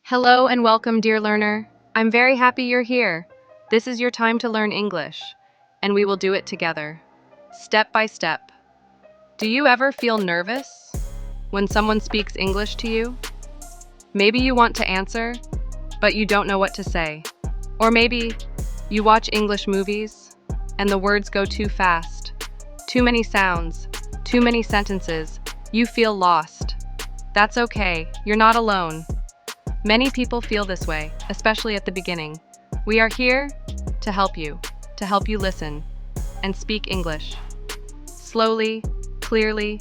Hello and welcome, dear learner. I'm very happy you're here. This is your time to learn English, and we will do it together, step by step. Do you ever feel nervous when someone speaks English to you? Maybe you want to answer, but you don't know what to say. Or maybe you watch English movies, and the words go too fast. Too many sounds, too many sentences. You feel lost. That's okay, you're not alone. Many people feel this way, especially at the beginning. We are here to help you listen and speak English. Slowly, clearly,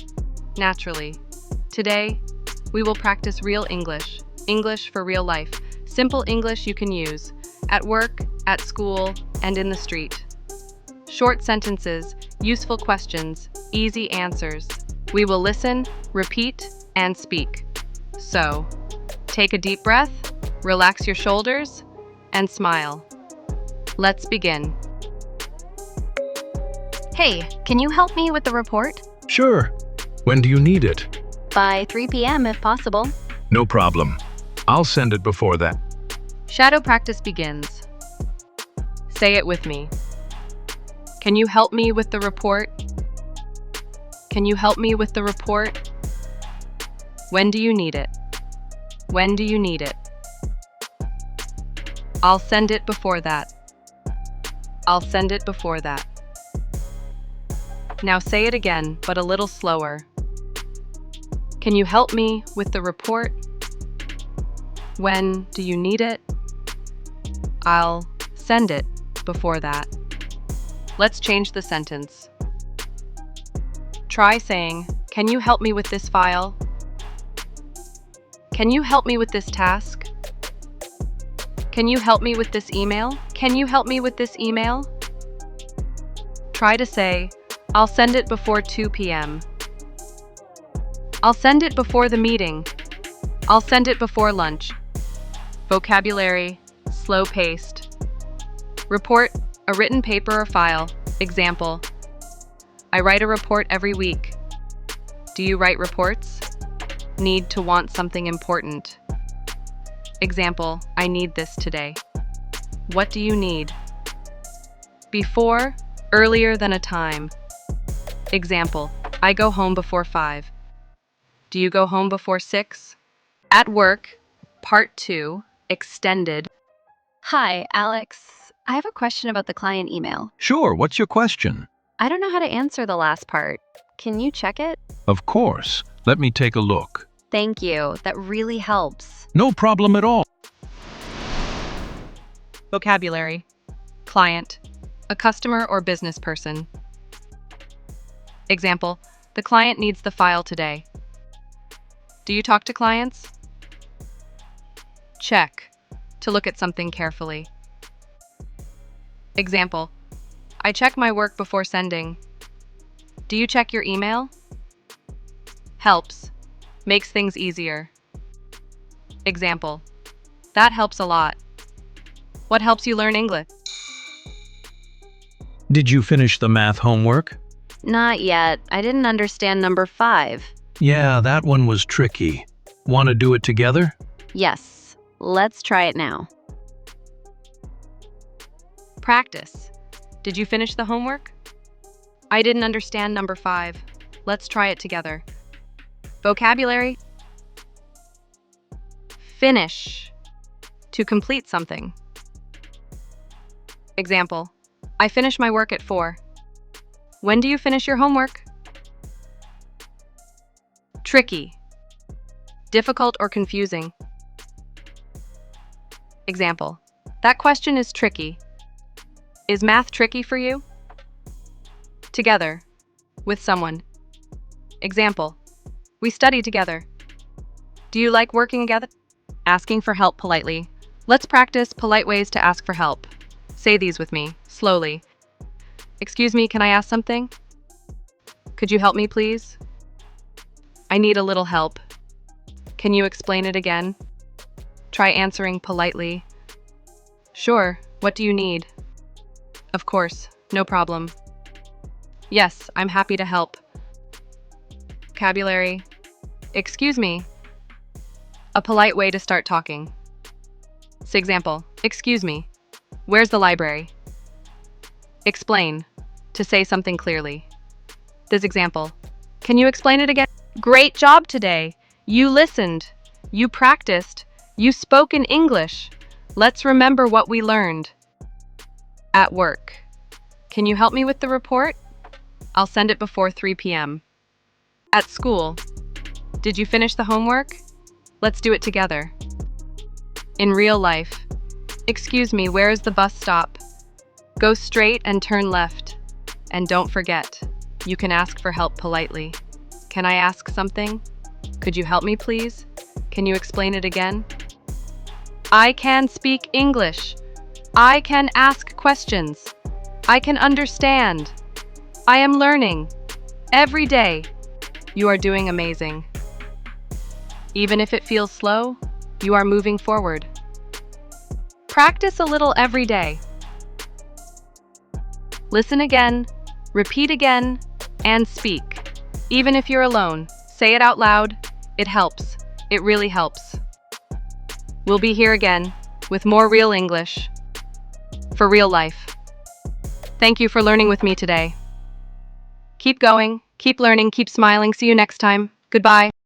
naturally. Today, we will practice real English, English for real life, simple English you can use at work, at school, and in the street. Short sentences, useful questions, easy answers. We will listen, repeat, and speak. So, take a deep breath, relax your shoulders, and smile. Let's begin. Hey, can you help me with the report? Sure. When do you need it? By 3 p.m. if possible. No problem. I'll send it before that. Shadow practice begins. Say it with me. Can you help me with the report? Can you help me with the report? When do you need it? When do you need it? I'll send it before that. I'll send it before that. Now say it again, but a little slower. Can you help me with the report? When do you need it? I'll send it before that. Let's change the sentence. Try saying, can you help me with this file? Can you help me with this task? Can you help me with this email? Can you help me with this email? Try to say, I'll send it before 2 p.m. I'll send it before the meeting. I'll send it before lunch. Vocabulary, slow-paced. Report, a written paper or file. Example, I write a report every week. Do you write reports? Need to want something important. Example, I need this today. What do you need? Before, earlier than a time. Example, I go home before 5. Do you go home before 6? At work, part 2, extended. Hi, Alex. I have a question about the client email. Sure, what's your question? I don't know how to answer the last part. Can you check it? Of course. Let me take a look. Thank you. That really helps. No problem at all. Vocabulary, client, a customer or business person. Example, the client needs the file today. Do you talk to clients? Check, to look at something carefully. Example, I check my work before sending. Do you check your email? Helps, makes things easier. Example, that helps a lot. What helps you learn English? Did you finish the math homework? Not yet. I didn't understand number 5. Yeah, that one was tricky. Want to do it together? Yes. Let's try it now. Practice. Did you finish the homework? I didn't understand number 5. Let's try it together. Vocabulary. Finish. To complete something. Example, I finish my work at 4. When do you finish your homework? Tricky. Difficult or confusing. Example, that question is tricky. Is math tricky for you? Together. With someone. Example, we study together. Do you like working together? Asking for help politely. Let's practice polite ways to ask for help. Say these with me, slowly. Excuse me, can I ask something? Could you help me, please? I need a little help. Can you explain it again? Try answering politely. Sure, what do you need? Of course, no problem. Yes, I'm happy to help. Vocabulary. Excuse me. A polite way to start talking. Say example, excuse me, where's the library? Explain, to say something clearly. This example, can you explain it again? Great job today. You listened, you practiced, you spoke in English. Let's remember what we learned. At work, can you help me with the report? I'll send it before 3 p.m. At school, did you finish the homework? Let's do it together. In real life, excuse me, where is the bus stop? Go straight and turn left. And don't forget, you can ask for help politely. Can I ask something? Could you help me, please? Can you explain it again? I can speak English. I can ask questions. I can understand. I am learning. Every day. You are doing amazing. Even if it feels slow, you are moving forward. Practice a little every day. Listen again, repeat again, and speak. Even if you're alone, say it out loud. It helps. It really helps. We'll be here again with more real English for real life. Thank you for learning with me today. Keep going, keep learning, keep smiling. See you next time. Goodbye.